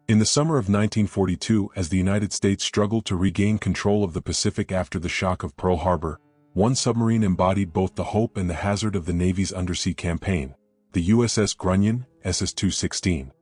In the summer of 1942, as the United States struggled to regain control of the Pacific after the shock of Pearl Harbor, one submarine embodied both the hope and the hazard of the Navy's undersea campaign, the USS Grunion, SS-216.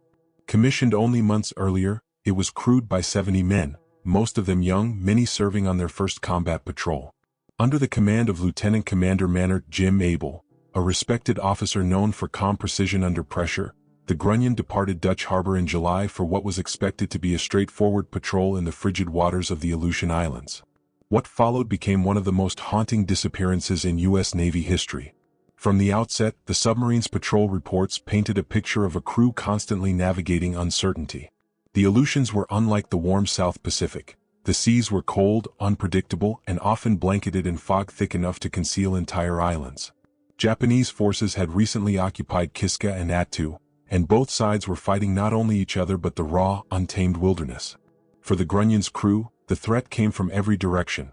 Commissioned only months earlier, it was crewed by 70 men, most of them young, many serving on their first combat patrol. Under the command of Lieutenant Commander Mannert Jim Abel, a respected officer known for calm precision under pressure, the Grunion departed Dutch Harbor in July for what was expected to be a straightforward patrol in the frigid waters of the Aleutian Islands. What followed became one of the most haunting disappearances in U.S. Navy history. From the outset, the submarine's patrol reports painted a picture of a crew constantly navigating uncertainty. The Aleutians were unlike the warm South Pacific. The seas were cold, unpredictable, and often blanketed in fog thick enough to conceal entire islands. Japanese forces had recently occupied Kiska and Attu, and both sides were fighting not only each other but the raw, untamed wilderness. For the Grunion's crew, the threat came from every direction.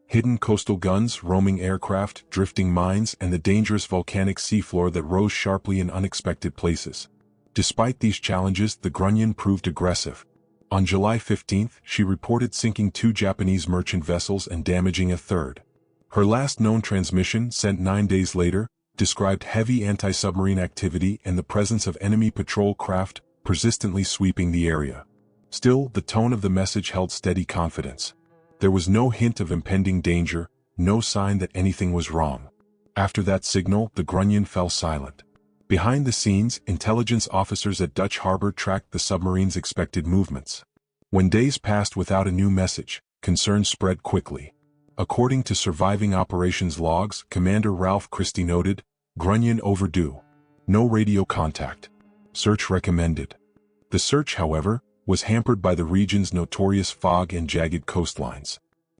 Hidden coastal guns, roaming aircraft, drifting mines, and the dangerous volcanic seafloor that rose sharply in unexpected places. Despite these challenges, the Grunion proved aggressive. On July 15, she reported sinking 2 Japanese merchant vessels and damaging a third. Her last known transmission, sent 9 days later, described heavy anti-submarine activity and the presence of enemy patrol craft persistently sweeping the area. Still, the tone of the message held steady confidence. There was no hint of impending danger, no sign that anything was wrong. After that signal, the Grunion fell silent. Behind the scenes, intelligence officers at Dutch Harbor tracked the submarine's expected movements. When days passed without a new message, concern spread quickly. According to surviving operations logs, Commander Ralph Christie noted, "Grunion overdue. No radio contact. Search recommended." The search, however, was hampered by the region's notorious fog and jagged coastlines.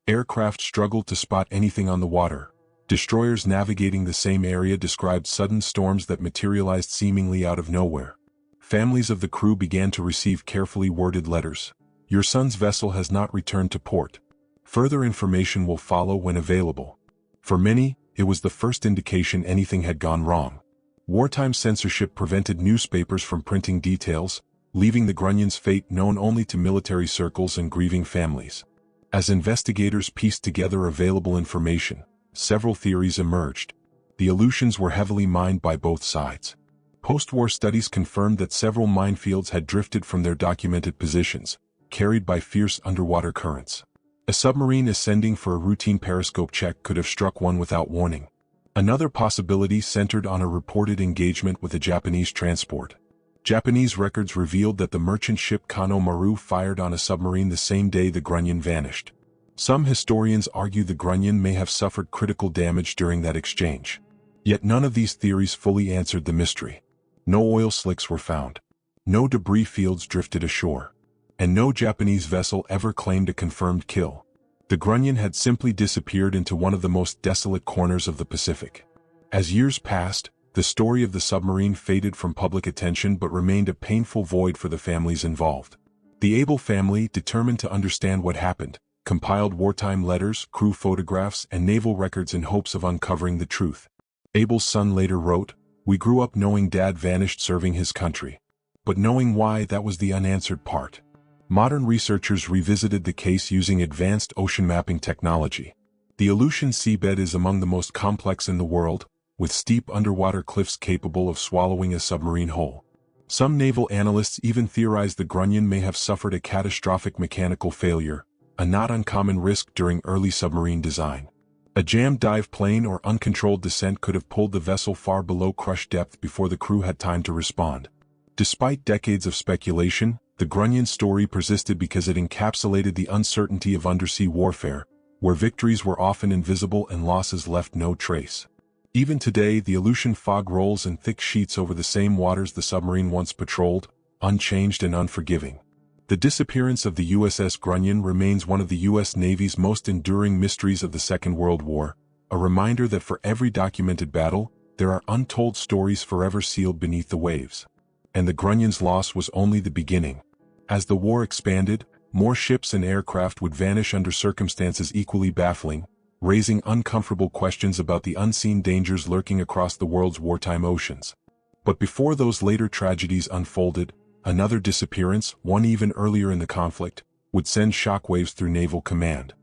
Aircraft struggled to spot anything on the water. Destroyers navigating the same area described sudden storms that materialized seemingly out of nowhere. Families of the crew began to receive carefully worded letters. "Your son's vessel has not returned to port. Further information will follow when available." For many, it was the first indication anything had gone wrong. Wartime censorship prevented newspapers from printing details, leaving the Grunion's fate known only to military circles and grieving families. As investigators pieced together available information, several theories emerged. The Aleutians were heavily mined by both sides. Post-war studies confirmed that several minefields had drifted from their documented positions, carried by fierce underwater currents. A submarine ascending for a routine periscope check could have struck one without warning. Another possibility centered on a reported engagement with a Japanese transport. Japanese records revealed that the merchant ship Kano Maru fired on a submarine the same day the Grunion vanished. Some historians argue the Grunion may have suffered critical damage during that exchange. Yet none of these theories fully answered the mystery. No oil slicks were found. No debris fields drifted ashore. And no Japanese vessel ever claimed a confirmed kill. The Grunion had simply disappeared into one of the most desolate corners of the Pacific. As years passed, the story of the submarine faded from public attention but remained a painful void for the families involved. The Abel family, determined to understand what happened, compiled wartime letters, crew photographs, and naval records in hopes of uncovering the truth. Abel's son later wrote, "We grew up knowing Dad vanished serving his country. But knowing why, that was the unanswered part." Modern researchers revisited the case using advanced ocean mapping technology. The Aleutian seabed is among the most complex in the world, with steep underwater cliffs capable of swallowing a submarine whole. Some naval analysts even theorize the Grunion may have suffered a catastrophic mechanical failure, a not uncommon risk during early submarine design. A jammed dive plane or uncontrolled descent could have pulled the vessel far below crush depth before the crew had time to respond. Despite decades of speculation, the Grunion story persisted because it encapsulated the uncertainty of undersea warfare, where victories were often invisible and losses left no trace. Even today, the Aleutian fog rolls in thick sheets over the same waters the submarine once patrolled, unchanged and unforgiving. The disappearance of the USS Grunion remains one of the U.S. Navy's most enduring mysteries of the Second World War, a reminder that for every documented battle, there are untold stories forever sealed beneath the waves. And the Grunion's loss was only the beginning. As the war expanded, more ships and aircraft would vanish under circumstances equally baffling, raising uncomfortable questions about the unseen dangers lurking across the world's wartime oceans. But before those later tragedies unfolded, another disappearance, one even earlier in the conflict, would send shockwaves through naval command.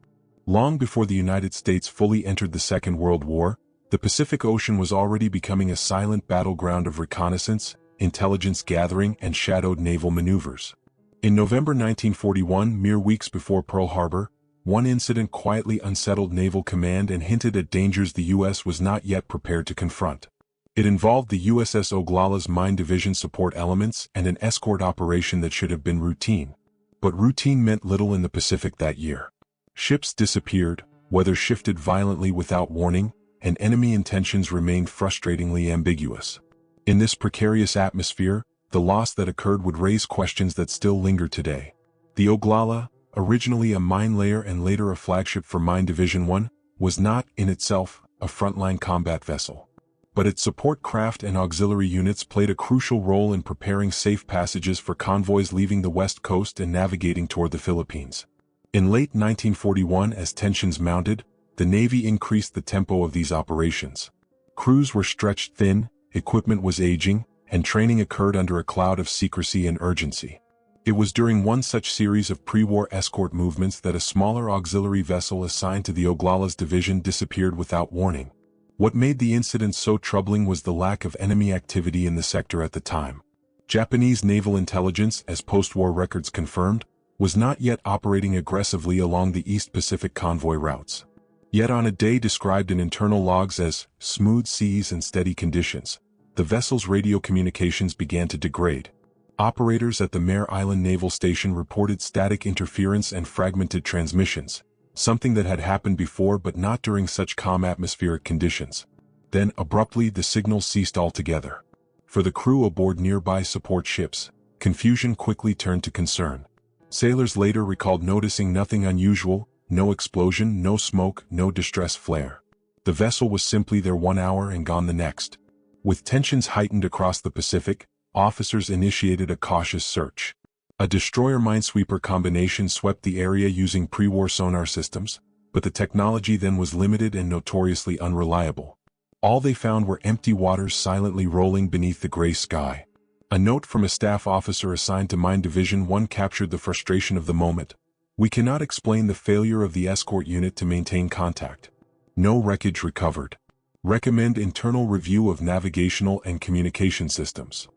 Long before the United States fully entered the Second World War, the Pacific Ocean was already becoming a silent battleground of reconnaissance, intelligence gathering, and shadowed naval maneuvers. In November 1941, mere weeks before Pearl Harbor, one incident quietly unsettled naval command and hinted at dangers the U.S. was not yet prepared to confront. It involved the USS Oglalla's mine division support elements and an escort operation that should have been routine. But routine meant little in the Pacific that year. Ships disappeared, weather shifted violently without warning, and enemy intentions remained frustratingly ambiguous. In this precarious atmosphere, the loss that occurred would raise questions that still linger today. The Oglala, originally a mine layer and later a flagship for Mine Division I, was not, in itself, a frontline combat vessel. But its support craft and auxiliary units played a crucial role in preparing safe passages for convoys leaving the West Coast and navigating toward the Philippines. In late 1941, as tensions mounted, the Navy increased the tempo of these operations. Crews were stretched thin, equipment was aging, and training occurred under a cloud of secrecy and urgency. It was during one such series of pre-war escort movements that a smaller auxiliary vessel assigned to the Oglalla's division disappeared without warning. What made the incident so troubling was the lack of enemy activity in the sector at the time. Japanese naval intelligence, as post-war records confirmed, was not yet operating aggressively along the East Pacific convoy routes. Yet on a day described in internal logs as smooth seas and steady conditions, the vessel's radio communications began to degrade. Operators at the Mare Island Naval Station reported static interference and fragmented transmissions, something that had happened before but not during such calm atmospheric conditions. Then, abruptly, the signal ceased altogether. For the crew aboard nearby support ships, confusion quickly turned to concern. Sailors later recalled noticing nothing unusual, no explosion, no smoke, no distress flare. The vessel was simply there 1 hour and gone the next. With tensions heightened across the Pacific, officers initiated a cautious search. A destroyer-minesweeper combination swept the area using pre-war sonar systems, but the technology then was limited and notoriously unreliable. All they found were empty waters silently rolling beneath the gray sky. A note from a staff officer assigned to Mine Division I captured the frustration of the moment. "We cannot explain the failure of the escort unit to maintain contact. No wreckage recovered. Recommend internal review of navigational and communication systems."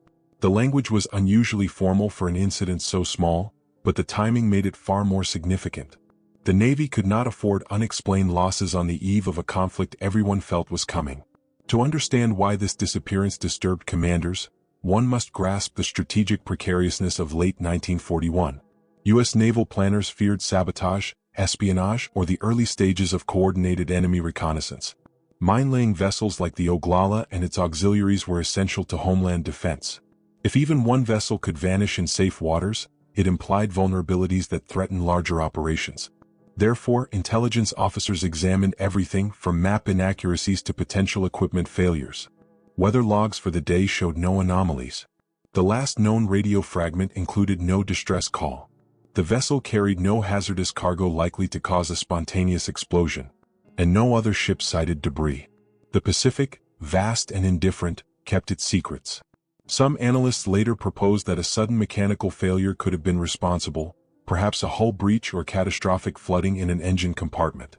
The language was unusually formal for an incident so small, but the timing made it far more significant. The Navy could not afford unexplained losses on the eve of a conflict everyone felt was coming. To understand why this disappearance disturbed commanders, one must grasp the strategic precariousness of late 1941. U.S. naval planners feared sabotage, espionage, or the early stages of coordinated enemy reconnaissance. Mine-laying vessels like the Oglala and its auxiliaries were essential to homeland defense. If even one vessel could vanish in safe waters, it implied vulnerabilities that threatened larger operations. Therefore, intelligence officers examined everything from map inaccuracies to potential equipment failures. Weather logs for the day showed no anomalies. The last known radio fragment included no distress call. The vessel carried no hazardous cargo likely to cause a spontaneous explosion, and no other ship cited debris. The Pacific, vast and indifferent, kept its secrets. Some analysts later proposed that a sudden mechanical failure could have been responsible, perhaps a hull breach or catastrophic flooding in an engine compartment.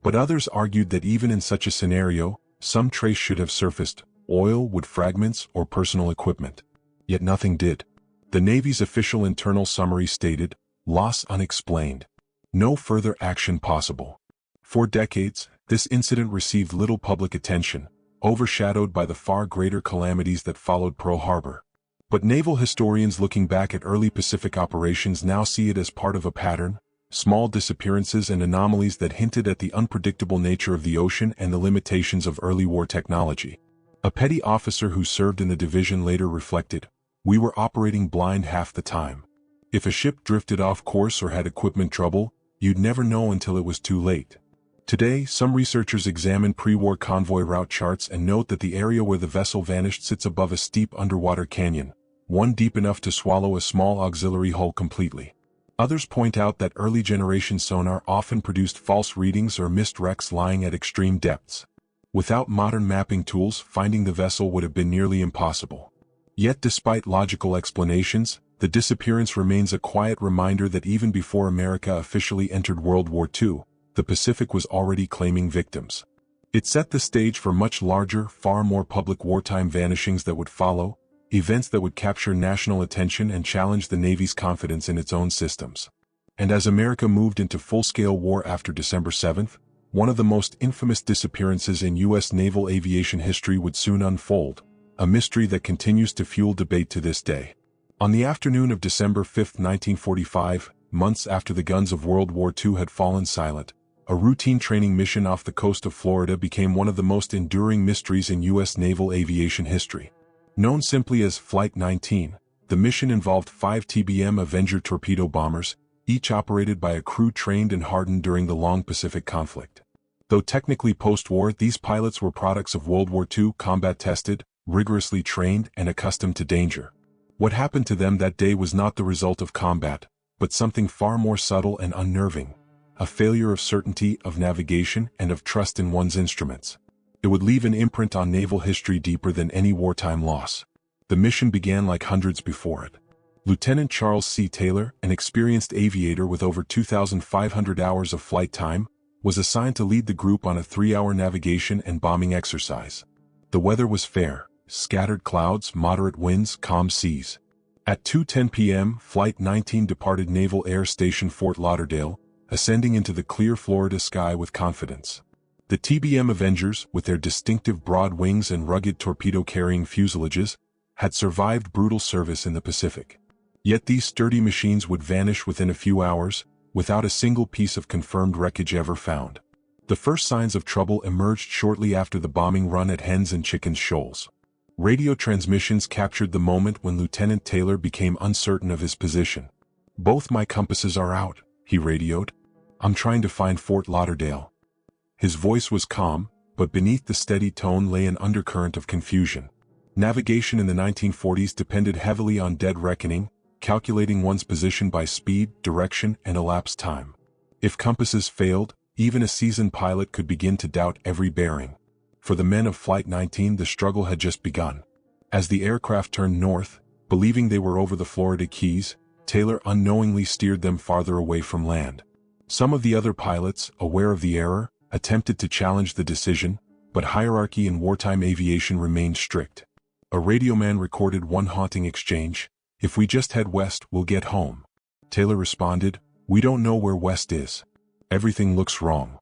But others argued that even in such a scenario, some trace should have surfaced: oil, wood fragments, or personal equipment. Yet nothing did. The Navy's official internal summary stated, "Loss unexplained. No further action possible." For decades, this incident received little public attention, overshadowed by the far greater calamities that followed Pearl Harbor. But naval historians looking back at early Pacific operations now see it as part of a pattern: small disappearances and anomalies that hinted at the unpredictable nature of the ocean and the limitations of early war technology. A petty officer who served in the division later reflected, "We were operating blind half the time. If a ship drifted off course or had equipment trouble, you'd never know until it was too late." Today, some researchers examine pre-war convoy route charts and note that the area where the vessel vanished sits above a steep underwater canyon, one deep enough to swallow a small auxiliary hull completely. Others point out that early generation sonar often produced false readings or missed wrecks lying at extreme depths. Without modern mapping tools, finding the vessel would have been nearly impossible. Yet despite logical explanations, the disappearance remains a quiet reminder that even before America officially entered World War II, the Pacific was already claiming victims. It set the stage for much larger, far more public wartime vanishings that would follow, events that would capture national attention and challenge the Navy's confidence in its own systems. And as America moved into full-scale war after December 7th, one of the most infamous disappearances in U.S. naval aviation history would soon unfold, a mystery that continues to fuel debate to this day. On the afternoon of December 5, 1945, months after the guns of World War II had fallen silent, a routine training mission off the coast of Florida became one of the most enduring mysteries in U.S. naval aviation history. Known simply as Flight 19, the mission involved 5 TBM Avenger torpedo bombers, each operated by a crew trained and hardened during the long Pacific conflict. Though technically post-war, these pilots were products of World War II, combat-tested, rigorously trained, and accustomed to danger. What happened to them that day was not the result of combat, but something far more subtle and unnerving: a failure of certainty, of navigation, and of trust in one's instruments. It would leave an imprint on naval history deeper than any wartime loss. The mission began like hundreds before it. Lieutenant Charles C. Taylor, an experienced aviator with over 2,500 hours of flight time, was assigned to lead the group on a 3-hour navigation and bombing exercise. The weather was fair: scattered clouds, moderate winds, calm seas. At 2:10 p.m., Flight 19 departed Naval Air Station Fort Lauderdale, ascending into the clear Florida sky with confidence. The TBM Avengers, with their distinctive broad wings and rugged torpedo-carrying fuselages, had survived brutal service in the Pacific. Yet these sturdy machines would vanish within a few hours, without a single piece of confirmed wreckage ever found. The first signs of trouble emerged shortly after the bombing run at Hens and Chickens Shoals. Radio transmissions captured the moment when Lieutenant Taylor became uncertain of his position. "Both my compasses are out," he radioed. "I'm trying to find Fort Lauderdale." His voice was calm, but beneath the steady tone lay an undercurrent of confusion. Navigation in the 1940s depended heavily on dead reckoning, calculating one's position by speed, direction, and elapsed time. If compasses failed, even a seasoned pilot could begin to doubt every bearing. For the men of Flight 19, the struggle had just begun. As the aircraft turned north, believing they were over the Florida Keys, Taylor unknowingly steered them farther away from land. Some of the other pilots, aware of the error, attempted to challenge the decision, but hierarchy in wartime aviation remained strict. A radioman recorded one haunting exchange: "If we just head west, we'll get home." Taylor responded, "We don't know where west is. Everything looks wrong."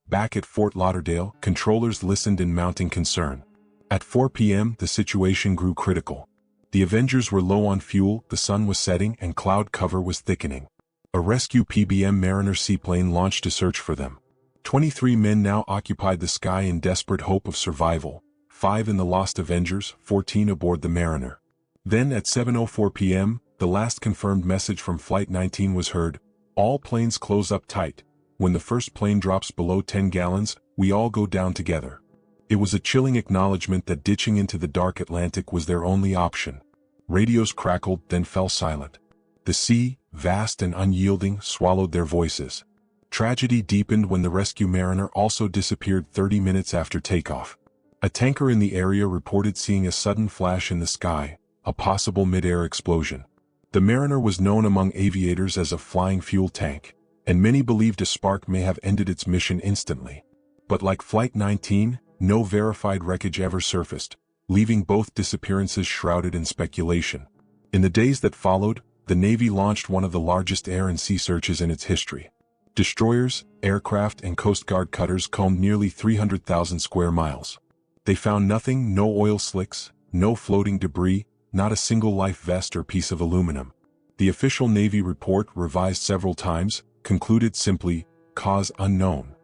Back at Fort Lauderdale, controllers listened in mounting concern. At 4 p.m., the situation grew critical. The Avengers were low on fuel, the sun was setting, and cloud cover was thickening. A rescue PBM Mariner seaplane launched to search for them. 23 men now occupied the sky in desperate hope of survival, 5 in the lost Avengers, 14 aboard the Mariner. Then at 7:04 p.m., the last confirmed message from Flight 19 was heard: "All planes close up tight. When the first plane drops below 10 gallons, we all go down together." It was a chilling acknowledgement that ditching into the dark Atlantic was their only option. Radios crackled, then fell silent. The sea, vast and unyielding, swallowed their voices. Tragedy deepened when the rescue Mariner also disappeared 30 minutes after takeoff. A tanker in the area reported seeing a sudden flash in the sky, a possible mid-air explosion. The Mariner was known among aviators as a flying fuel tank, and many believed a spark may have ended its mission instantly. But like Flight 19, no verified wreckage ever surfaced, leaving both disappearances shrouded in speculation. In the days that followed, the Navy launched one of the largest air and sea searches in its history. Destroyers, aircraft, and Coast Guard cutters combed nearly 300,000 square miles. They found nothing: no oil slicks, no floating debris, not a single life vest or piece of aluminum. The official Navy report, revised several times, concluded simply, "Cause unknown."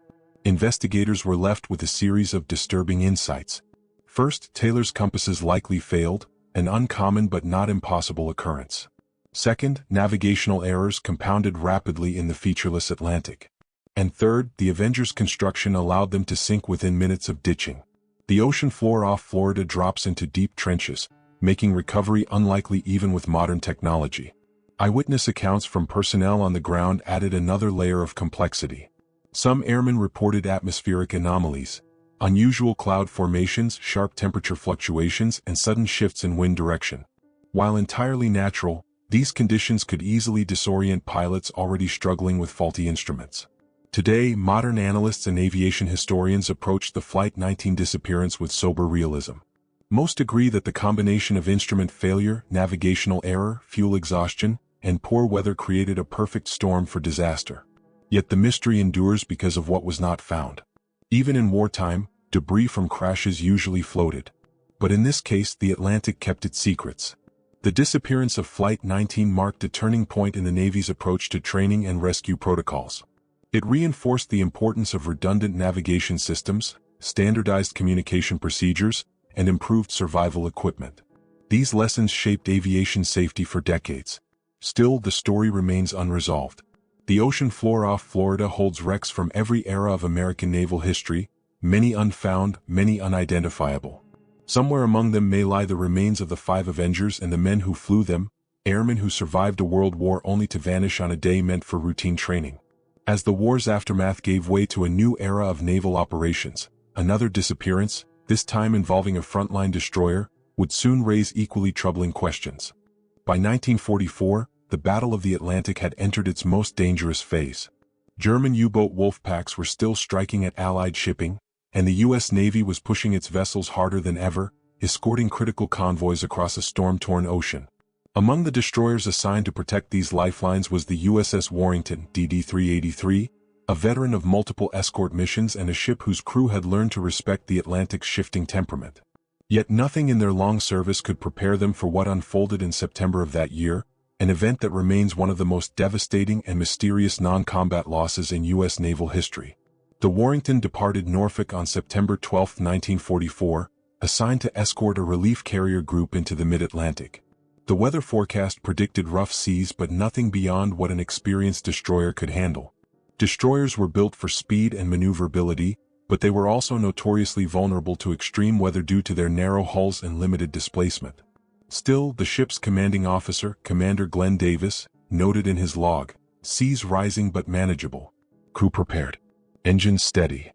Investigators were left with a series of disturbing insights. First, Taylor's compasses likely failed, an uncommon but not impossible occurrence. Second, navigational errors compounded rapidly in the featureless Atlantic. And third, the Avenger's construction allowed them to sink within minutes of ditching. The ocean floor off Florida drops into deep trenches, making recovery unlikely even with modern technology. Eyewitness accounts from personnel on the ground added another layer of complexity. Some airmen reported atmospheric anomalies, unusual cloud formations, sharp temperature fluctuations, and sudden shifts in wind direction. While entirely natural, These conditions could easily disorient pilots already struggling with faulty instruments. Today, modern analysts and aviation historians approach the Flight 19 disappearance with sober realism. Most agree that the combination of instrument failure, navigational error, fuel exhaustion, and poor weather created a perfect storm for disaster. Yet the mystery endures because of what was not found. Even in wartime, debris from crashes usually floated. But in this case, the Atlantic kept its secrets. The disappearance of Flight 19 marked a turning point in the Navy's approach to training and rescue protocols. It reinforced the importance of redundant navigation systems, standardized communication procedures, and improved survival equipment. These lessons shaped aviation safety for decades. Still, the story remains unresolved. The ocean floor off Florida holds wrecks from every era of American naval history, many unfound, many unidentifiable. Somewhere among them may lie the remains of the 5 Avengers and the men who flew them, airmen who survived a world war only to vanish on a day meant for routine training. As the war's aftermath gave way to a new era of naval operations, another disappearance, this time involving a frontline destroyer, would soon raise equally troubling questions. By 1944, the Battle of the Atlantic had entered its most dangerous phase. German U-boat wolf packs were still striking at Allied shipping, and the U.S. Navy was pushing its vessels harder than ever, escorting critical convoys across a storm-torn ocean. Among the destroyers assigned to protect these lifelines was the USS Warrington, DD-383, a veteran of multiple escort missions and a ship whose crew had learned to respect the Atlantic's shifting temperament. Yet nothing in their long service could prepare them for what unfolded in September of that year, an event that remains one of the most devastating and mysterious non-combat losses in U.S. naval history. The Warrington departed Norfolk on September 12, 1944, assigned to escort a relief carrier group into the mid-Atlantic. The weather forecast predicted rough seas but nothing beyond what an experienced destroyer could handle. Destroyers were built for speed and maneuverability, but they were also notoriously vulnerable to extreme weather due to their narrow hulls and limited displacement. Still, the ship's commanding officer, Commander Glenn Davis, noted in his log, "Seas rising but manageable. Crew prepared. Engines steady."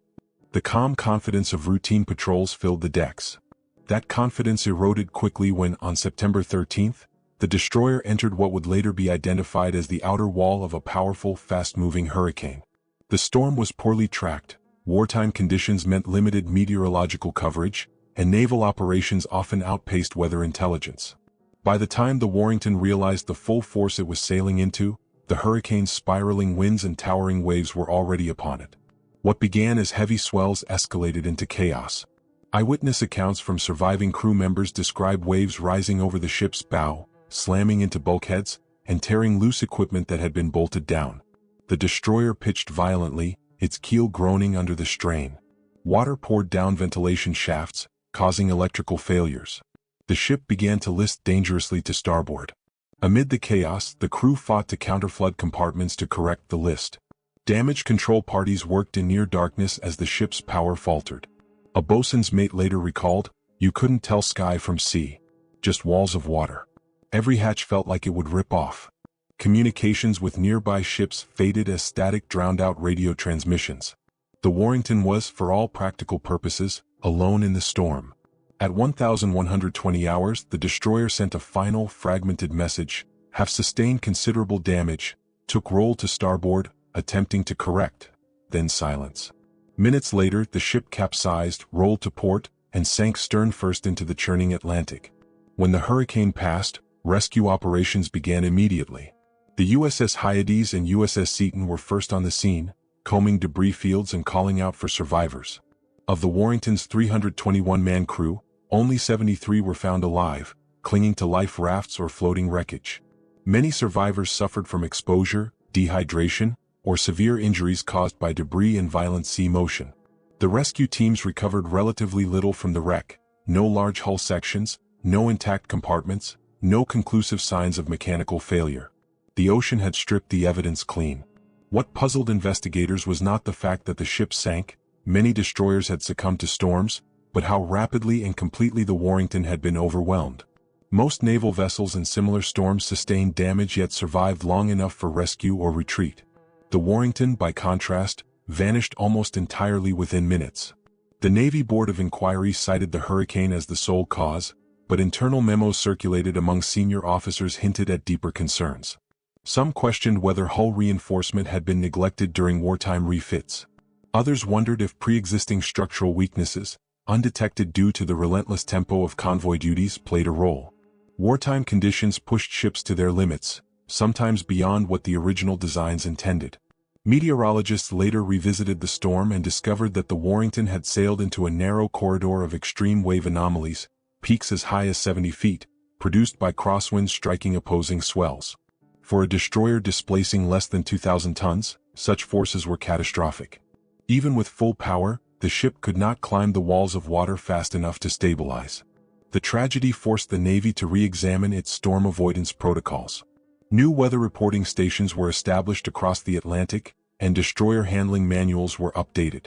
The calm confidence of routine patrols filled the decks. That confidence eroded quickly when, on September 13, the destroyer entered what would later be identified as the outer wall of a powerful, fast-moving hurricane. The storm was poorly tracked, wartime conditions meant limited meteorological coverage, and naval operations often outpaced weather intelligence. By the time the Warrington realized the full force it was sailing into, the hurricane's spiraling winds and towering waves were already upon it. What began as heavy swells escalated into chaos. Eyewitness accounts from surviving crew members describe waves rising over the ship's bow, slamming into bulkheads, and tearing loose equipment that had been bolted down. The destroyer pitched violently, its keel groaning under the strain. Water poured down ventilation shafts, causing electrical failures. The ship began to list dangerously to starboard. Amid the chaos, the crew fought to counterflood compartments to correct the list. Damage control parties worked in near darkness as the ship's power faltered. A bosun's mate later recalled, "You couldn't tell sky from sea. Just walls of water. Every hatch felt like it would rip off." Communications with nearby ships faded as static drowned out radio transmissions. The Warrington was, for all practical purposes, alone in the storm. At 1,120 hours, the destroyer sent a final, fragmented message, "Have sustained considerable damage," took roll to starboard, attempting to correct, then silence. Minutes later, the ship capsized, rolled to port, and sank stern first into the churning Atlantic. When the hurricane passed, rescue operations began immediately. The USS Hyades and USS Seton were first on the scene, combing debris fields and calling out for survivors. Of the Warrington's 321-man crew, only 73 were found alive, clinging to life rafts or floating wreckage. Many survivors suffered from exposure, dehydration, or severe injuries caused by debris and violent sea motion. The rescue teams recovered relatively little from the wreck: no large hull sections, no intact compartments, no conclusive signs of mechanical failure. The ocean had stripped the evidence clean. What puzzled investigators was not the fact that the ship sank, many destroyers had succumbed to storms, but how rapidly and completely the Warrington had been overwhelmed. Most naval vessels in similar storms sustained damage yet survived long enough for rescue or retreat. The Warrington, by contrast, vanished almost entirely within minutes. The Navy Board of Inquiry cited the hurricane as the sole cause, but internal memos circulated among senior officers hinted at deeper concerns. Some questioned whether hull reinforcement had been neglected during wartime refits. Others wondered if pre-existing structural weaknesses, undetected due to the relentless tempo of convoy duties, played a role. Wartime conditions pushed ships to their limits, sometimes beyond what the original designs intended. Meteorologists later revisited the storm and discovered that the Warrington had sailed into a narrow corridor of extreme wave anomalies, peaks as high as 70 feet, produced by crosswinds striking opposing swells. For a destroyer displacing less than 2,000 tons, such forces were catastrophic. Even with full power, the ship could not climb the walls of water fast enough to stabilize. The tragedy forced the Navy to re-examine its storm avoidance protocols. New weather reporting stations were established across the Atlantic, and destroyer handling manuals were updated.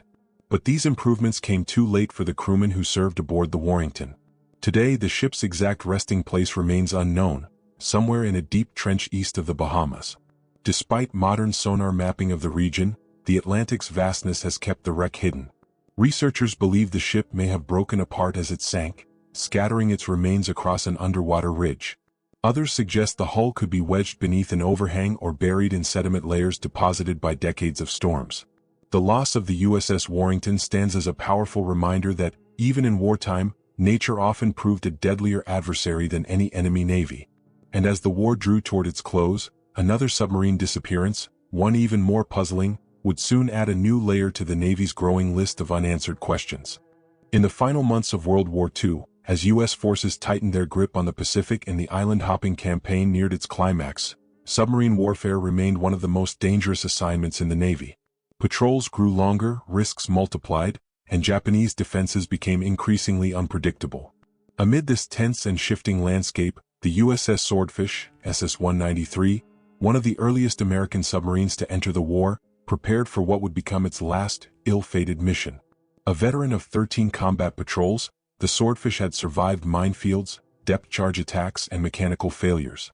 But these improvements came too late for the crewmen who served aboard the Warrington. Today, the ship's exact resting place remains unknown, somewhere in a deep trench east of the Bahamas. Despite modern sonar mapping of the region, the Atlantic's vastness has kept the wreck hidden. Researchers believe the ship may have broken apart as it sank, scattering its remains across an underwater ridge. Others suggest the hull could be wedged beneath an overhang or buried in sediment layers deposited by decades of storms. The loss of the USS Warrington stands as a powerful reminder that, even in wartime, nature often proved a deadlier adversary than any enemy navy. And as the war drew toward its close, another submarine disappearance, one even more puzzling, would soon add a new layer to the Navy's growing list of unanswered questions. In the final months of World War II, as U.S. forces tightened their grip on the Pacific and the island-hopping campaign neared its climax, submarine warfare remained one of the most dangerous assignments in the Navy. Patrols grew longer, risks multiplied, and Japanese defenses became increasingly unpredictable. Amid this tense and shifting landscape, the USS Swordfish, SS-193, one of the earliest American submarines to enter the war, prepared for what would become its last, ill-fated mission. A veteran of 13 combat patrols, the Swordfish had survived minefields, depth charge attacks, and mechanical failures.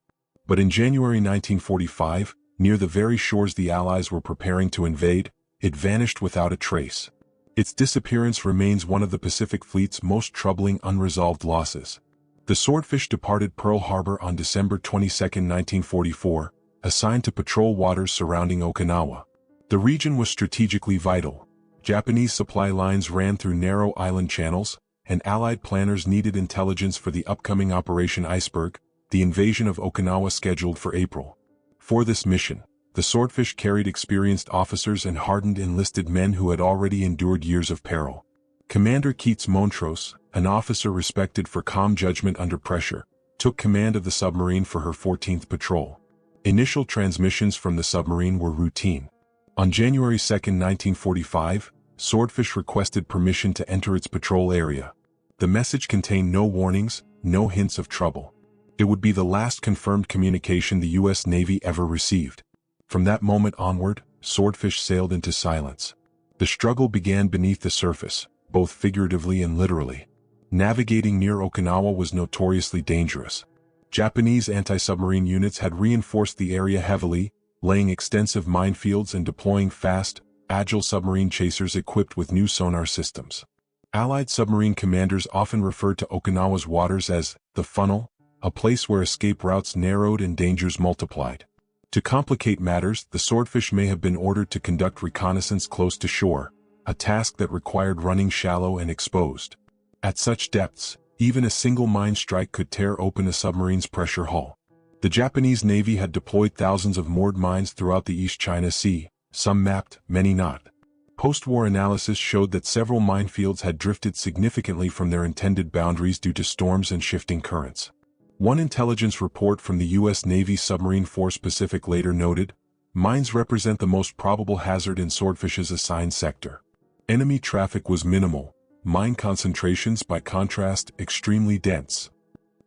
But in January 1945, near the very shores the Allies were preparing to invade, it vanished without a trace. Its disappearance remains one of the Pacific Fleet's most troubling unresolved losses. The Swordfish departed Pearl Harbor on December 22, 1944, assigned to patrol waters surrounding Okinawa. The region was strategically vital. Japanese supply lines ran through narrow island channels, and Allied planners needed intelligence for the upcoming Operation Iceberg, the invasion of Okinawa scheduled for April. For this mission, the Swordfish carried experienced officers and hardened enlisted men who had already endured years of peril. Commander Keats Montrose, an officer respected for calm judgment under pressure, took command of the submarine for her 14th patrol. Initial transmissions from the submarine were routine. On January 2, 1945, Swordfish requested permission to enter its patrol area. The message contained no warnings, no hints of trouble. It would be the last confirmed communication the U.S. Navy ever received. From that moment onward, Swordfish sailed into silence. The struggle began beneath the surface, both figuratively and literally. Navigating near Okinawa was notoriously dangerous. Japanese anti-submarine units had reinforced the area heavily, laying extensive minefields and deploying fast, agile submarine chasers equipped with new sonar systems. Allied submarine commanders often referred to Okinawa's waters as the funnel, a place where escape routes narrowed and dangers multiplied. To complicate matters, the Swordfish may have been ordered to conduct reconnaissance close to shore, a task that required running shallow and exposed. At such depths, even a single mine strike could tear open a submarine's pressure hull. The Japanese Navy had deployed thousands of moored mines throughout the East China Sea, some mapped, many not. Post-war analysis showed that several minefields had drifted significantly from their intended boundaries due to storms and shifting currents. One intelligence report from the U.S. Navy Submarine Force Pacific later noted, "Mines represent the most probable hazard in Swordfish's assigned sector." Enemy traffic was minimal, mine concentrations by contrast extremely dense.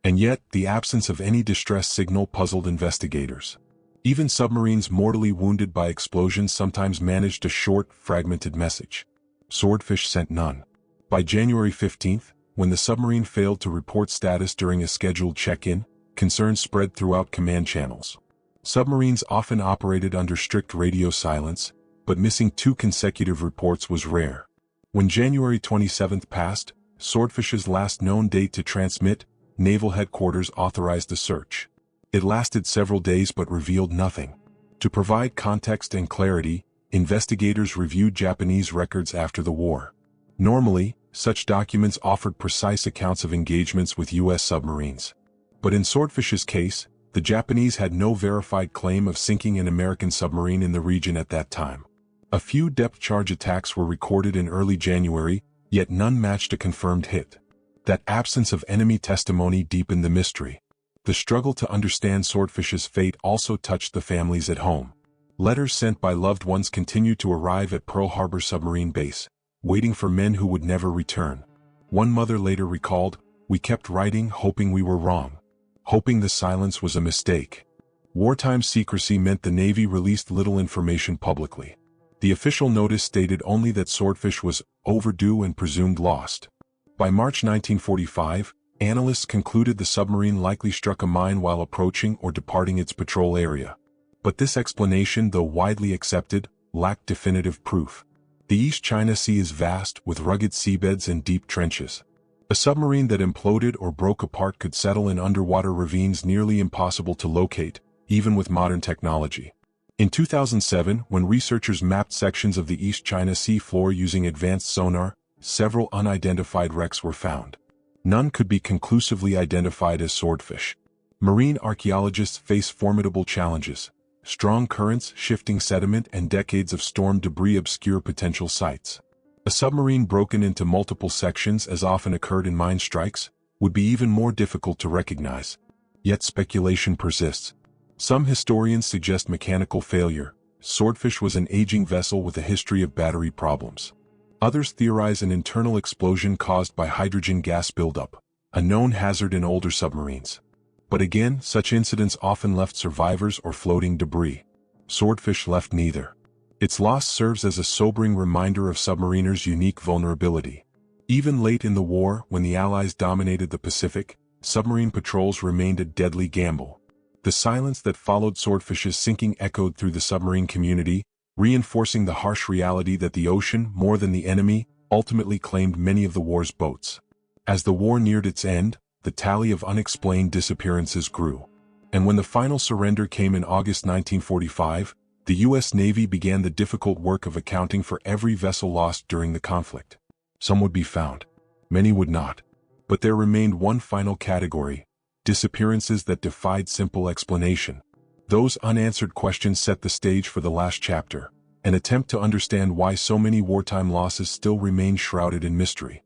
And yet, the absence of any distress signal puzzled investigators. Even submarines mortally wounded by explosions sometimes managed a short, fragmented message. Swordfish sent none. By January 15, when the submarine failed to report status during a scheduled check-in, concerns spread throughout command channels. Submarines often operated under strict radio silence, but missing 2 consecutive reports was rare. When January 27 passed, Swordfish's last known date to transmit, Naval Headquarters authorized a search. It lasted several days but revealed nothing. To provide context and clarity, investigators reviewed Japanese records after the war. Normally, such documents offered precise accounts of engagements with U.S. submarines. But in Swordfish's case, the Japanese had no verified claim of sinking an American submarine in the region at that time. A few depth charge attacks were recorded in early January, yet none matched a confirmed hit. That absence of enemy testimony deepened the mystery. The struggle to understand Swordfish's fate also touched the families at home. Letters sent by loved ones continued to arrive at Pearl Harbor submarine base, waiting for men who would never return. One mother later recalled, "We kept writing hoping we were wrong. Hoping the silence was a mistake." Wartime secrecy meant the Navy released little information publicly. The official notice stated only that Swordfish was overdue and presumed lost. By March 1945, analysts concluded the submarine likely struck a mine while approaching or departing its patrol area. But this explanation, though widely accepted, lacked definitive proof. The East China Sea is vast, with rugged seabeds and deep trenches. A submarine that imploded or broke apart could settle in underwater ravines nearly impossible to locate, even with modern technology. In 2007, when researchers mapped sections of the East China Sea floor using advanced sonar, several unidentified wrecks were found. None could be conclusively identified as Swordfish. Marine archaeologists face formidable challenges. Strong currents, shifting sediment, and decades of storm debris obscure potential sites. A submarine broken into multiple sections, as often occurred in mine strikes, would be even more difficult to recognize. Yet speculation persists. Some historians suggest mechanical failure. Swordfish was an aging vessel with a history of battery problems. Others theorize an internal explosion caused by hydrogen gas buildup, a known hazard in older submarines. But again, such incidents often left survivors or floating debris. Swordfish left neither. Its loss serves as a sobering reminder of submariners' unique vulnerability. Even late in the war, when the Allies dominated the Pacific, submarine patrols remained a deadly gamble. The silence that followed Swordfish's sinking echoed through the submarine community, reinforcing the harsh reality that the ocean, more than the enemy, ultimately claimed many of the war's boats. As the war neared its end, the tally of unexplained disappearances grew. And when the final surrender came in August 1945, the U.S. Navy began the difficult work of accounting for every vessel lost during the conflict. Some would be found. Many would not. But there remained one final category: disappearances that defied simple explanation. Those unanswered questions set the stage for the last chapter, an attempt to understand why so many wartime losses still remain shrouded in mystery.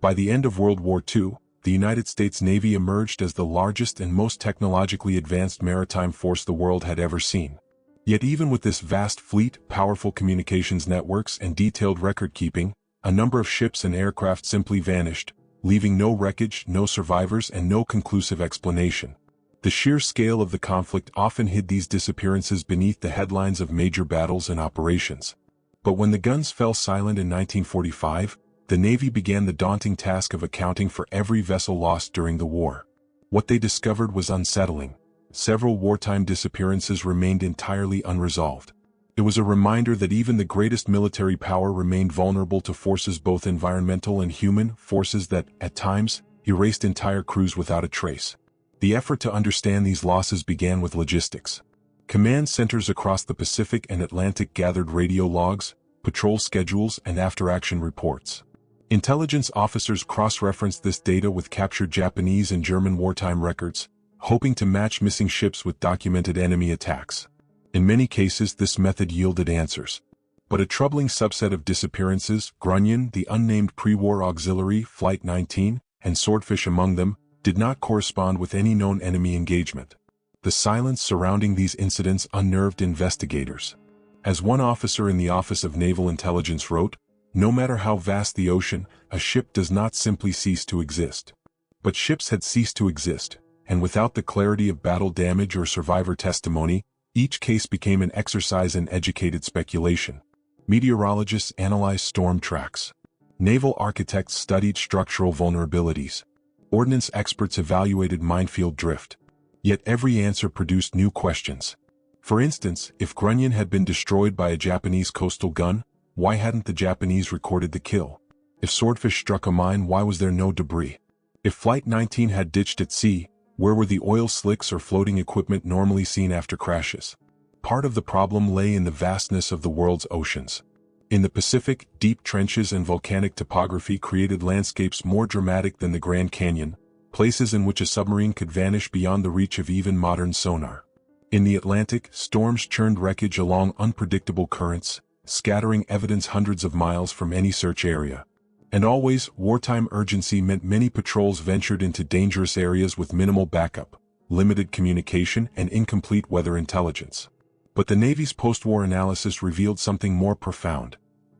By the end of World War II, the United States Navy emerged as the largest and most technologically advanced maritime force the world had ever seen. Yet even with this vast fleet, powerful communications networks, and detailed record-keeping, a number of ships and aircraft simply vanished, leaving no wreckage, no survivors, and no conclusive explanation. The sheer scale of the conflict often hid these disappearances beneath the headlines of major battles and operations. But when the guns fell silent in 1945, the Navy began the daunting task of accounting for every vessel lost during the war. What they discovered was unsettling. Several wartime disappearances remained entirely unresolved. It was a reminder that even the greatest military power remained vulnerable to forces, both environmental and human, forces that, at times, erased entire crews without a trace. The effort to understand these losses began with logistics. Command centers across the Pacific and Atlantic gathered radio logs, patrol schedules, and after-action reports. Intelligence officers cross-referenced this data with captured Japanese and German wartime records, hoping to match missing ships with documented enemy attacks. In many cases, this method yielded answers. But a troubling subset of disappearances, Grunion, the unnamed pre-war auxiliary, Flight 19, and Swordfish among them, did not correspond with any known enemy engagement. The silence surrounding these incidents unnerved investigators. As one officer in the Office of Naval Intelligence wrote, "No matter how vast the ocean, a ship does not simply cease to exist." But ships had ceased to exist, and without the clarity of battle damage or survivor testimony, each case became an exercise in educated speculation. Meteorologists analyzed storm tracks. Naval architects studied structural vulnerabilities. Ordnance experts evaluated minefield drift. Yet every answer produced new questions. For instance, if Grunion had been destroyed by a Japanese coastal gun, why hadn't the Japanese recorded the kill? If Swordfish struck a mine, why was there no debris? If Flight 19 had ditched at sea, where were the oil slicks or floating equipment normally seen after crashes? Part of the problem lay in the vastness of the world's oceans. In the Pacific, deep trenches and volcanic topography created landscapes more dramatic than the Grand Canyon, places in which a submarine could vanish beyond the reach of even modern sonar. In the Atlantic, storms churned wreckage along unpredictable currents, scattering evidence hundreds of miles from any search area. And always, wartime urgency meant many patrols ventured into dangerous areas with minimal backup, limited communication, and incomplete weather intelligence. But the Navy's post-war analysis revealed something more profound.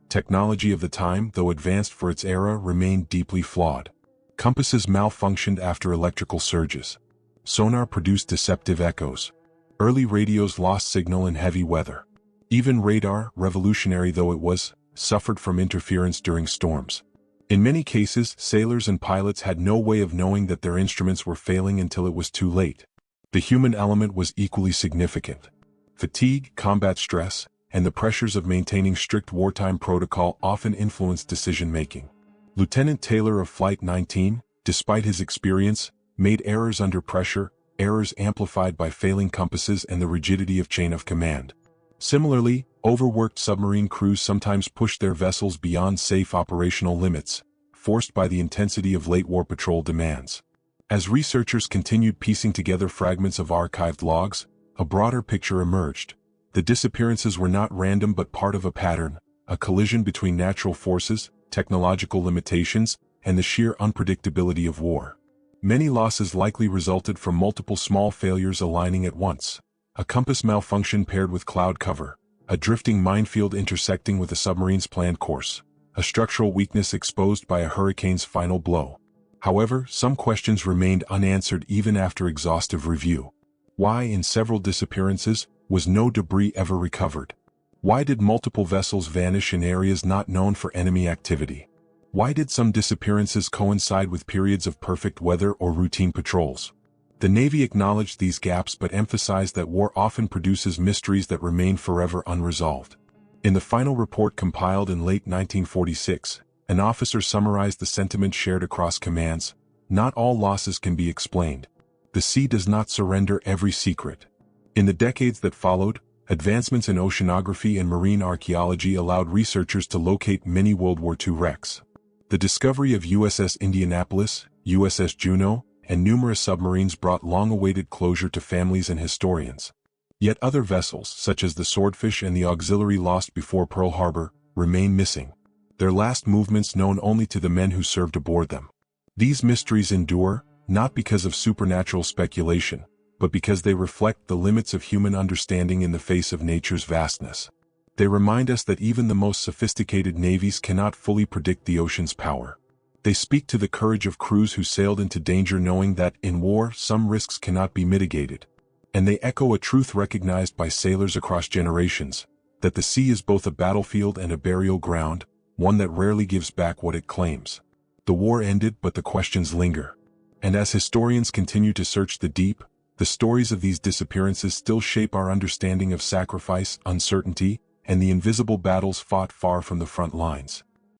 Technology of the time, though advanced for its era, remained deeply flawed. Compasses malfunctioned after electrical surges. Sonar produced deceptive echoes. Early radios lost signal in heavy weather. Even radar, revolutionary though it was, suffered from interference during storms. In many cases, sailors and pilots had no way of knowing that their instruments were failing until it was too late. The human element was equally significant. Fatigue, combat stress, and the pressures of maintaining strict wartime protocol often influenced decision-making. Lieutenant Taylor of Flight 19, despite his experience, made errors under pressure, errors amplified by failing compasses and the rigidity of chain of command. Similarly, overworked submarine crews sometimes pushed their vessels beyond safe operational limits, forced by the intensity of late-war patrol demands. As researchers continued piecing together fragments of archived logs, a broader picture emerged. The disappearances were not random but part of a pattern, a collision between natural forces, technological limitations, and the sheer unpredictability of war. Many losses likely resulted from multiple small failures aligning at once. A compass malfunction paired with cloud cover, a drifting minefield intersecting with a submarine's planned course, a structural weakness exposed by a hurricane's final blow. However, some questions remained unanswered even after exhaustive review. Why, in several disappearances, was no debris ever recovered? Why did multiple vessels vanish in areas not known for enemy activity? Why did some disappearances coincide with periods of perfect weather or routine patrols? The Navy acknowledged these gaps but emphasized that war often produces mysteries that remain forever unresolved. In the final report compiled in late 1946, an officer summarized the sentiment shared across commands: "Not all losses can be explained. The sea does not surrender every secret." In the decades that followed, advancements in oceanography and marine archaeology allowed researchers to locate many World War II wrecks. The discovery of USS Indianapolis, USS Juneau, and numerous submarines brought long-awaited closure to families and historians. Yet other vessels, such as the Swordfish and the Auxiliary lost before Pearl Harbor, remain missing, their last movements known only to the men who served aboard them. These mysteries endure, not because of supernatural speculation, but because they reflect the limits of human understanding in the face of nature's vastness. They remind us that even the most sophisticated navies cannot fully predict the ocean's power. They speak to the courage of crews who sailed into danger knowing that, in war, some risks cannot be mitigated. And they echo a truth recognized by sailors across generations, that the sea is both a battlefield and a burial ground, one that rarely gives back what it claims. The war ended, but the questions linger. And as historians continue to search the deep, the stories of these disappearances still shape our understanding of sacrifice, uncertainty, and the invisible battles fought far from the front lines.